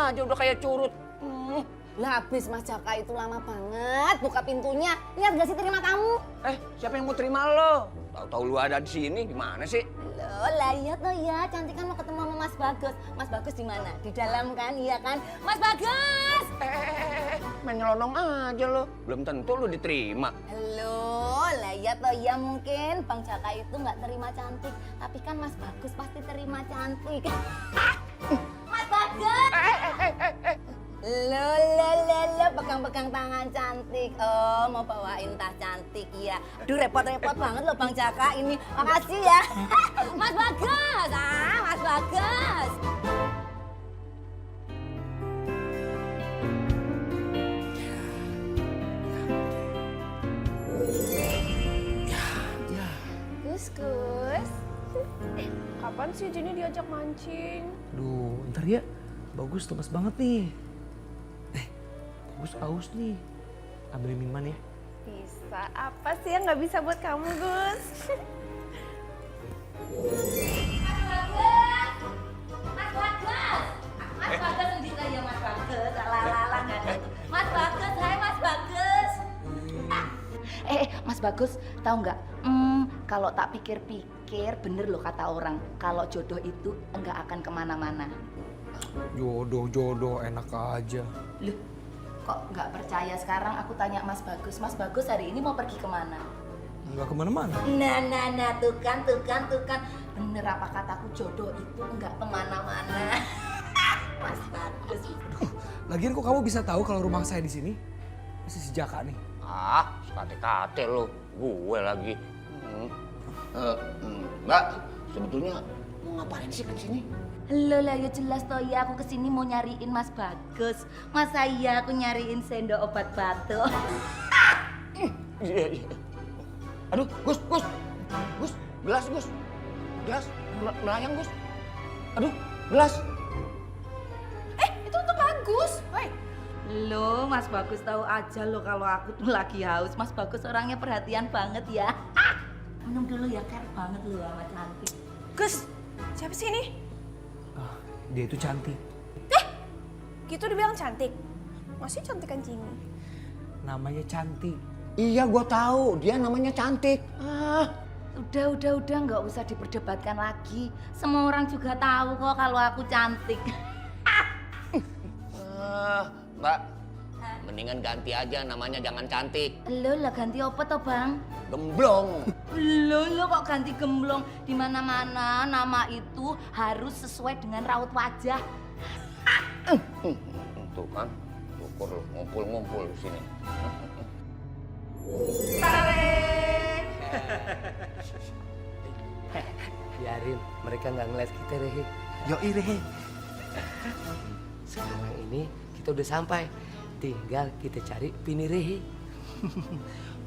aja udah kayak curut. Lah habis Mas Jaka itu lama banget buka pintunya. Lihat gak sih terima tamu? Siapa yang mau terima lo? Tahu-tahu lu ada di sini, gimana sih? Loh, lah iya toh ya, Cantik kan mau ketemu sama Mas Bagus. Mas Bagus di mana? Di dalam kan, iya kan? Mas Bagus! Main nyelonong aja lo. Belum tentu lu diterima. Halo, lah iya toh ya mungkin Bang Jaka itu nggak terima Cantik. Tapi kan Mas Bagus pasti terima Cantik. Mas Bagus! Lo, pegang-pegang tangan Cantik. Oh, mau bawain tas Cantik ya. Aduh, repot-repot banget loh Bang Jaka ini. Makasih ya. Mas Bagus, Mas Bagus. Gus. Kapan sih Jenny diajak mancing? Duh, ntar ya. Bagus, lemes banget nih. Bagus aus nih. Ambil minuman ya. Bisa. Apa sih yang nggak bisa buat kamu, Gus? Mas Bagus uji saya Mas Bagus. Lala nggak ada itu. Mas Bagus, hai Mas Bagus. Mas Bagus, tahu nggak? Kalau tak pikir-pikir, bener loh kata orang. Kalau jodoh itu enggak akan kemana-mana. Jodoh enak aja. Loh, kok nggak percaya? Sekarang aku tanya Mas Bagus. Mas Bagus hari ini mau pergi kemana? Nggak kemana-mana. Nah, tuh kan. Bener apa kataku, jodoh itu enggak kemana-mana. Mas Bagus. Lagian kok kamu bisa tahu kalau rumah saya di sini? Masih si Jaka nih. Sekate-kate lo. Gue lagi. Mbak, sebetulnya mau ngapain sih ke sini? Loh lah ya jelas toh ya, aku kesini mau nyariin Mas Bagus. Masa iya aku nyariin sendok obat batuk? Iya. Aduh, Gus, gelas, melayang, Gus. Aduh, gelas. Itu untuk Bagus. Woi. Loh, Mas Bagus tahu aja loh kalau aku tuh lagi haus. Mas Bagus orangnya perhatian banget ya. Minum dulu ya, care banget loh sama Cantik. Gus, siapa sih ini? Dia itu cantik. Gitu dibilang cantik. Masih cantikan Jenny. Namanya Cantik. Iya, gua tahu. Dia namanya Cantik. Udah, nggak usah diperdebatkan lagi. Semua orang juga tahu kok kalau aku cantik. Mbak, mendingan ganti aja namanya, jangan Cantik. Lo lah ganti apa toh Bang? Gemblong. Lo kok ganti gemblong? Di mana-mana nama itu harus sesuai dengan raut wajah. Tuh kan, syukur lu ngumpul di sini. Biarin, mereka nggak ngeliat kita, Rehe. Yoi, Rehe. Sekarang ini kita udah sampai. Tinggal kita cari Vini Rehe.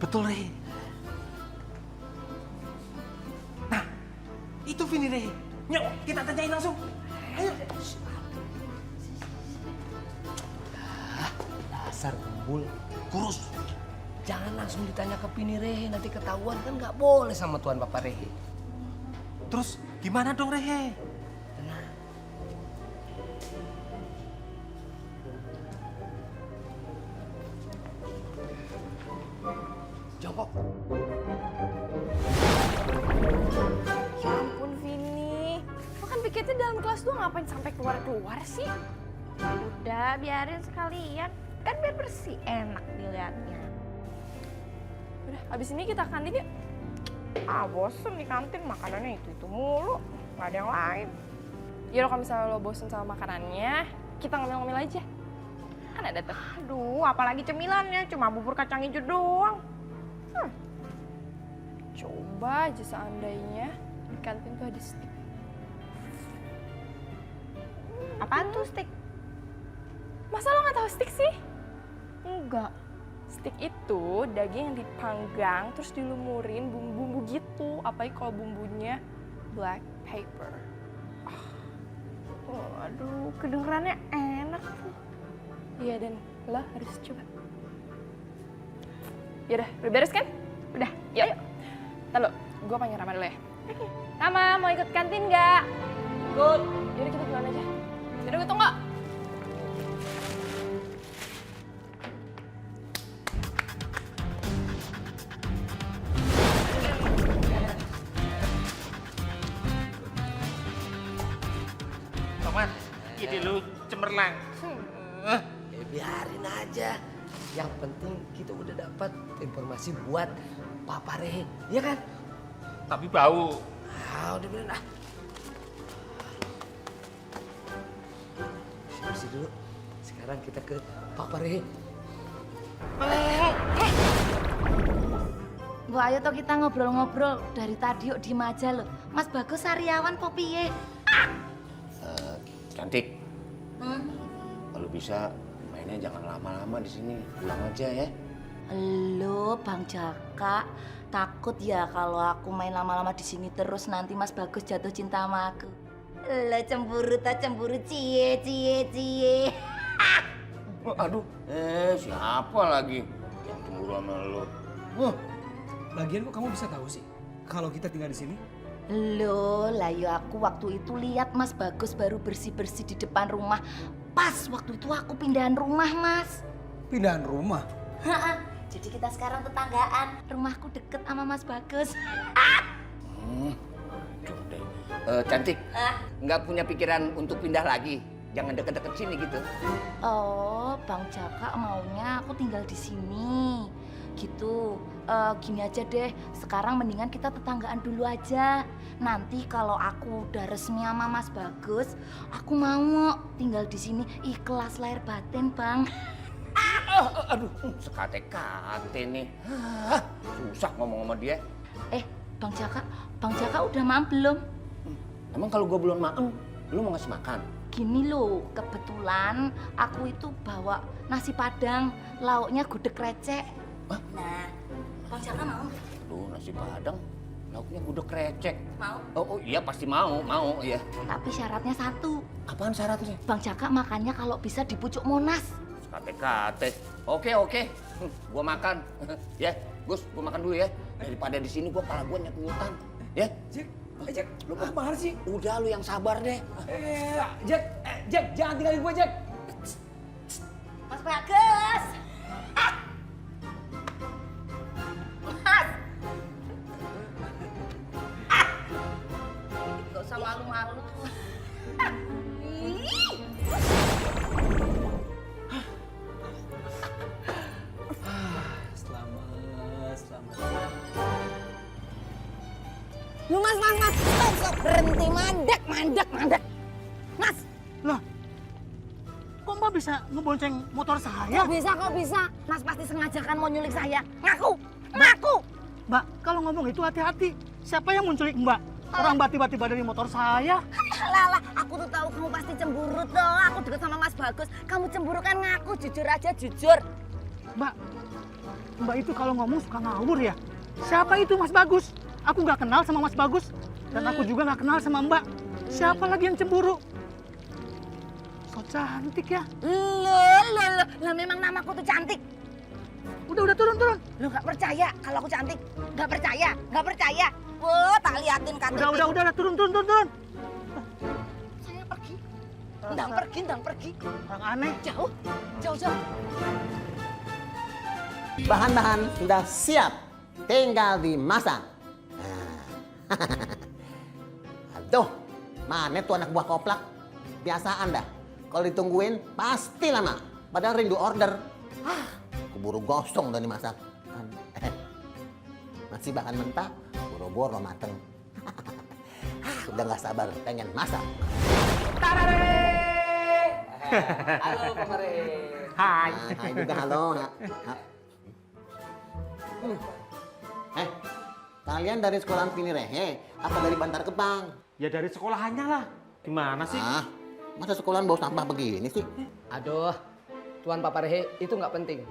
Betul, Rehe. Nah, itu Vini Rehe. Yuk, kita tanyain langsung. Ayo. Dasar kumpul, kurus. Jangan langsung ditanya ke Vini Rehe, nanti ketahuan kan nggak boleh sama Tuan Papa Rehe. Terus gimana dong, Rehe? Jongkok. Ya ampun Vini. Lo kan pikirnya dalam kelas doang, ngapain sampai keluar-keluar sih? Udah, biarin sekalian. Kan biar bersih, enak dilihatnya. Udah, abis ini kita kantin yuk. Bosen di kantin, makanannya itu mulu. Gak ada yang lain. Yaudah, kalau misalnya lo bosen sama makanannya, kita ngemil-ngemil aja. Kan ada tuh. Aduh, apalagi cemilannya, cuma bubur kacang hijau doang. Coba aja seandainya di kantin tuh ada steak. Apaan tuh steak? Masa lo gak tahu steak sih? Enggak. Steak itu daging yang dipanggang terus dilumurin bumbu-bumbu gitu. Apalagi kalau bumbunya black pepper. Aduh, kedengerannya enak tuh. Iya, dan lo harus coba. Yaudah, udah beres kan? Udah, yuk. Ntar lo, gue panggil Rama dulu ya. Oke. Rama, mau ikut kantin nggak? Ikut. Yaudah kita pulang aja. Yaudah, gue tunggu. Ide lu cemerlang. Biarin aja. Yang penting kita udah dapat informasi buat Papa Rehe, ya kan? Tapi bau. Udah bener ah. Bersih dulu. Sekarang kita ke Papa Rehe. Bu, ayo toh kita ngobrol-ngobrol. Dari tadi yuk diem aja loh. Mas Bagus sariawan po piye? Cantik. Kalau bisa mainnya jangan lama-lama di sini. Pulang aja ya. Lo Bang Jaka, takut ya kalau aku main lama-lama di sini terus nanti Mas Bagus jatuh cinta sama aku. Lo cemburu tak cemburu cie cie cie. Aduh, siapa lagi yang cemburu sama lo? Lagian kok kamu bisa tahu sih kalau kita tinggal di sini? Loh, lah ya aku waktu itu lihat Mas Bagus baru bersih-bersih di depan rumah. Pas waktu itu aku pindahan rumah, Mas. Pindahan rumah? Jadi kita sekarang tetanggaan. Rumahku deket sama Mas Bagus. Cantik, nggak punya pikiran untuk pindah lagi? Jangan deket-deket sini gitu. Oh, Bang Jaka maunya aku tinggal di sini. Gitu. Gini aja deh, sekarang mendingan kita tetanggaan dulu aja. Nanti kalau aku udah resmi sama Mas Bagus, aku mau tinggal di sini ikhlas lahir batin, Bang. Aduh, sekate-kate nih. Susah ngomong sama dia. Bang Jaka udah makan belum? Emang kalau gue belum makan, lu mau ngasih makan? Gini loh, kebetulan aku itu bawa nasi padang, lauknya gudeg recek. Nah, Bang Jaka mau? Duh, nasi padang, lauknya gudeg recek. Mau? Oh iya pasti mau ya. Tapi syaratnya satu, Apaan syaratnya? Bang Jaka makannya kalau bisa di pucuk Monas. Sekate-kate. Oke. Gua makan. Ya, Gus, gua makan dulu ya. Daripada di sini gua pala gua nyut-nyutan. Ya? Jack, lu kemana sih? Udah lu yang sabar deh. Jack, jangan tinggalin gue, Jack. Mas Bagus! Mas! Gak usah malu-malu. Selamat. Lu mas, stop, berhenti, mandek. Mas, Lah, kok Mbak bisa ngebonceng motor saya? kok bisa? Mas pasti sengaja kan mau nyulik saya. Ngaku! Mbak, kalau ngomong itu hati-hati. Siapa yang menculik Mbak? Orang Mbak tiba-tiba dari motor saya. Lala, aku tuh tahu kamu pasti cemburu toh. Aku deket sama Mas Bagus. Kamu cemburu kan ngaku, jujur aja, jujur. Mbak itu kalau ngomong suka ngawur ya. Siapa itu Mas Bagus? Aku nggak kenal sama Mas Bagus. Dan aku juga nggak kenal sama Mbak. Siapa lagi yang cemburu? So cantik ya. Loh, lah memang namaku tuh cantik. Udah turun. Lo nggak percaya kalau aku cantik? Nggak percaya? Wah, tak liatin KTP. Udah, turun. Saya pergi. Ndang pergi. Orang aneh. Jauh. Bahan-bahan sudah siap, tinggal dimasak. Aduh, mana tuh anak buah koplak? Biasaan dah, kalau ditungguin pasti lama. Padahal rindu order. Keburu gosong udah dimasak. Masih bahan mentah, boro-boro mateng. Udah gak sabar, pengen masak. Halo Papa Rehe. Hai. Hai juga, halo. Kalian dari sekolahan Pinirehe apa dari Bantar Gebang? Ya dari sekolahannya lah. Gimana sih? Masa sekolahan bau sampah begini sih? Aduh, Tuan Papa Rehe itu nggak penting.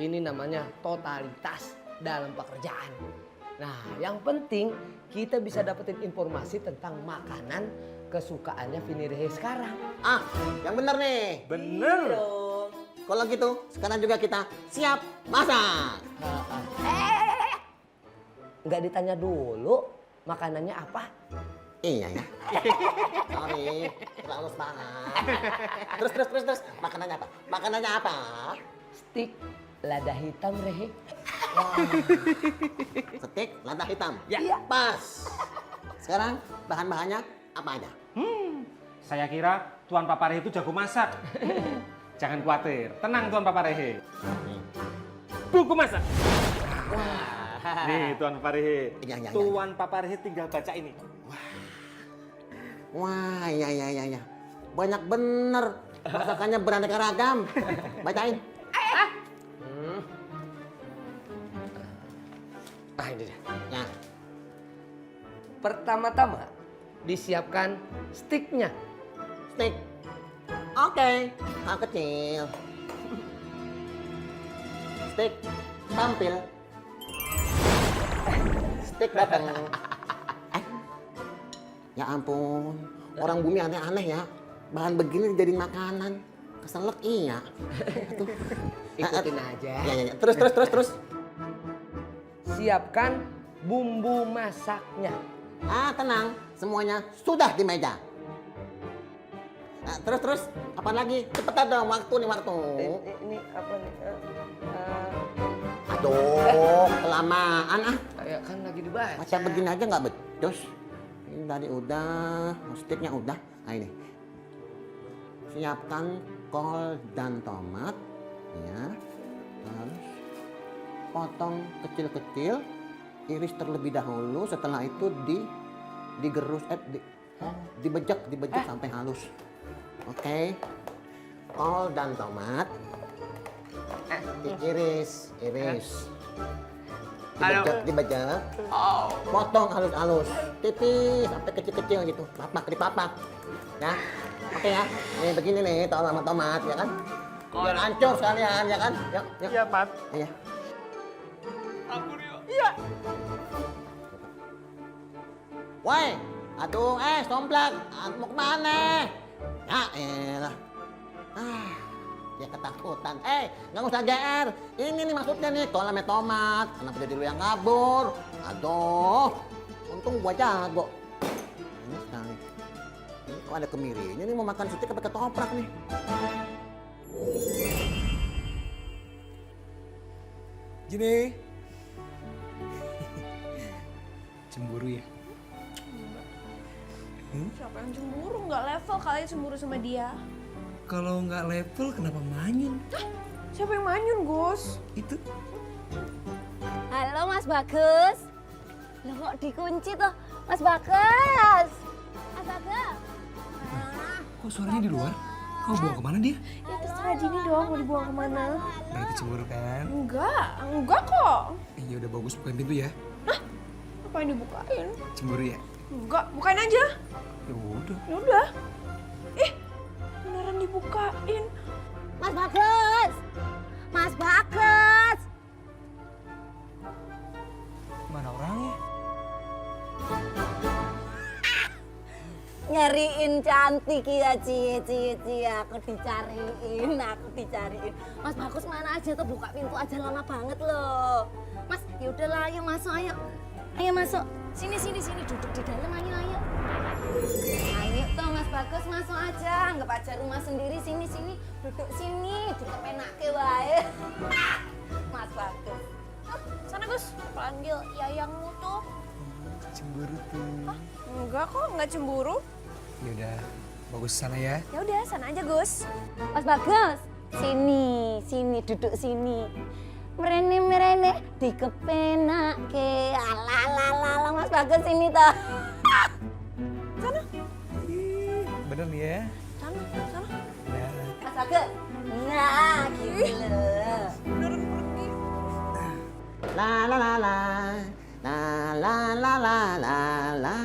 Ini namanya totalitas dalam pekerjaan. Nah, yang penting kita bisa dapetin informasi tentang makanan kesukaannya Vini Rehe sekarang. Yang bener nih. Bener. Kalau gitu, sekarang juga kita siap masak. Nggak ditanya dulu makanannya apa? Iya ya. Sorry, terlalu semangat. Terus. Makanannya apa? Stik lada hitam Rehe. Stik lada hitam. Ya. Pas. Sekarang bahan-bahannya apa aja? Saya kira Tuan Papa Rehe itu jago masak. Jangan khawatir, tenang Tuan Papa Rehe. Buku masak. Nih Tuan Papa Rehe. Ya. Tuan Papa Rehe tinggal baca ini. Wah, ya. Banyak bener. Masakannya beraneka ragam. Bacain. Ah, ini dia. Ya. Pertama-tama disiapkan stiknya. Stik. Oke. Hal kecil. Stik. Tampil. Stik datang. Ya ampun. Orang bumi aneh-aneh ya. Bahan begini dijadiin makanan. Keselak iya. Tuh. Ikutin aja. Ya. Terus. Siapkan bumbu masaknya. Tenang. Semuanya sudah di meja. Terus. Apa lagi? Cepetan dong. Waktu. Ini apa nih? Aduh, kelamaan ah. Kayak kan lagi dibaca. Macam begini aja nggak becus. Ini tadi udah, stiknya udah. Nah ini. Siapkan kol dan tomat. Ya. Terus potong kecil-kecil. Iris terlebih dahulu. Setelah itu digerus, dibejek sampai halus. Oke. Kol dan tomat. Iris. Dibejek. Potong halus-halus. Tipis sampai kecil-kecil gitu. Dipapak. Ya. Oke ya. Nih begini nih tomat ya kan. Biar hancur sekalian ya kan. Yuk. Iya, Pat. Iya. Ampun yuk. Iya. Woi, aduh, somplak, mau kemana? Ya elah. Dia ketakutan. Nggak usah GR. Ini nih maksudnya nih, kolamnya tomat. Kenapa jadi lu yang kabur? Aduh, untung gua jago. Ini sekali. Ini kok ada kemirinya nih mau makan stik apa ketoprak nih? Gini. Cemburu ya? Siapa yang cemburu? Nggak level kali cemburu sama dia. Kalau nggak level kenapa manyun? Siapa yang manyun, Gus? Itu Halo Mas Bagus. Loh kok dikunci tuh? Mas Bagus. Mas Bagus. kok suaranya di luar? Kau bawa kemana dia? Ya terserah Dini dong mau dibuang kemana. Berarti cemburu kan? Enggak kok. Ya udah bagus bukain pintu ya. Apa yang dibukain? Cemburu ya? Enggak, bukain aja. Ya udah. Ya udah. Beneran dibukain. Mas Bagus. Mas Bagus. Mana orangnya? Nyariin cantik ya cie aku dicariin. Mas Bagus mana aja tuh, buka pintu aja lama banget loh. Mas yaudahlah ayo masuk ayo masuk sini duduk di dalam ayo tuh Mas Bagus masuk aja, anggap aja rumah sendiri. Sini duduk enak wae. Mas Bagus Sana Gus, panggil yayangmu tuh. Cemburu tuh. Enggak kok, enggak cemburu. Ya udah, bagus sana ya. Ya udah, sana aja Gus. Mas Bagus, sini duduk sini. Merene dikepenake. Ala Mas Bagus sini toh. Sana. Bener nih ya. Sana. Ya. Mas Bagus. Nah, gitu loh. Beneran pergi. La la la la. La la la la la la.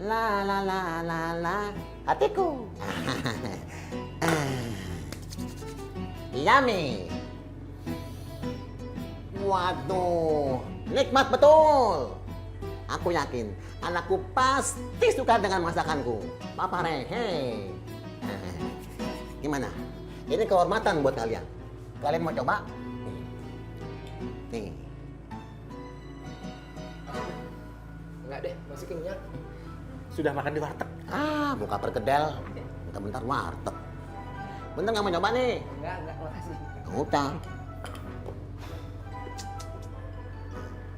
La la la la la. Hatiku. Yummy. Waduh, nikmat betul. Aku yakin anakku pasti suka dengan masakanku. Papa Rehe. Gimana? Ini kehormatan buat kalian. Kalian mau coba? Nih. Enggak deh, masih kenyang. Sudah makan di warteg? Buka perkedel. Bentar-bentar warteg. Bener nggak mau coba nih? Enggak, makasih. Udah.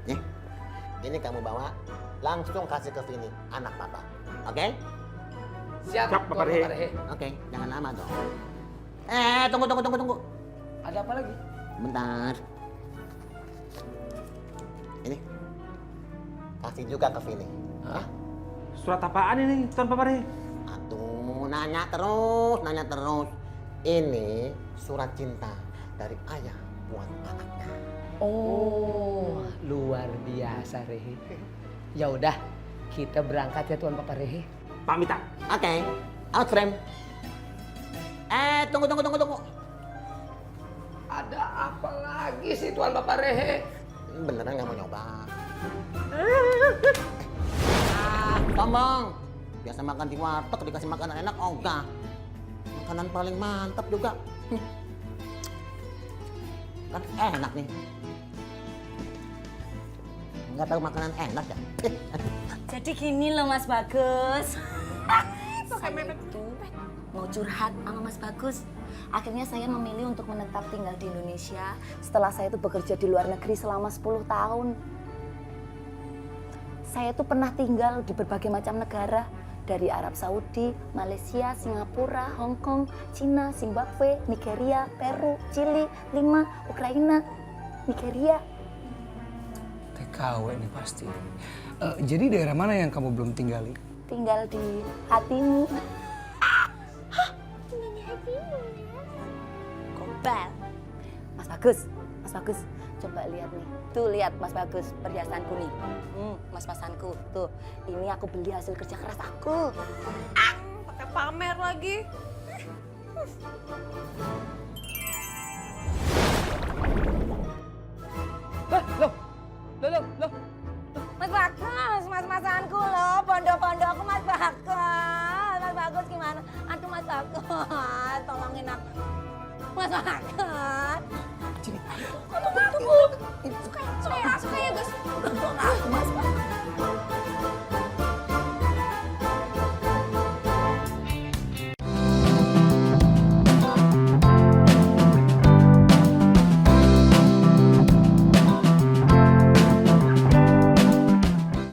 Nih, ini kamu bawa langsung kasih ke Vini, anak papa. Oke? Siap, Siap, Papa Rehe. Oke, jangan lama dong. Tunggu. Ada apa lagi? Bentar. Ini. Kasih juga ke Vini. Hah? Surat apaan ini, Tuan Papa Rehe? Aduh, nanya terus. Ini surat cinta dari ayah buat anaknya. Oh, luar biasa Rehe. Ya udah, kita berangkat ya Tuan Papa Rehe. Pamitan. Oke, out frame. Tunggu. Ada apa lagi sih Tuan Papa Rehe? Beneran nggak mau nyoba? Sombong. Biasa makan di warteg dikasih makanan enak, ogah. Makanan paling mantap juga. Kan enak nih. Nggak tahu makanan enak ya? Jadi gini loh Mas Bagus. Saya itu mau curhat sama Mas Bagus. Akhirnya saya memilih untuk menetap tinggal di Indonesia setelah saya itu bekerja di luar negeri selama 10 tahun. Saya itu pernah tinggal di berbagai macam negara, dari Arab Saudi, Malaysia, Singapura, Hong Kong, Cina, Zimbabwe, Nigeria, Peru, Chili, Lima, Ukraina, Nigeria. TKW ini pasti. Jadi daerah mana yang kamu belum tinggali? Tinggal di hatimu. Gobal. Mas Bagus, coba lihat nih. Tuh lihat Mas Bagus, perhiasanku nih. Mas-masanku. Tuh, ini aku beli hasil kerja keras aku. Pakai pamer lagi. Loh. Mas Bagus, mas-masanku loh, pondok-pondok aku Mas Bagus. Mas Bagus gimana? Aduh Mas Bagus, tolongin aku. Mas Bagus. Tunggu. Suka ya Gus. Mas Bagus.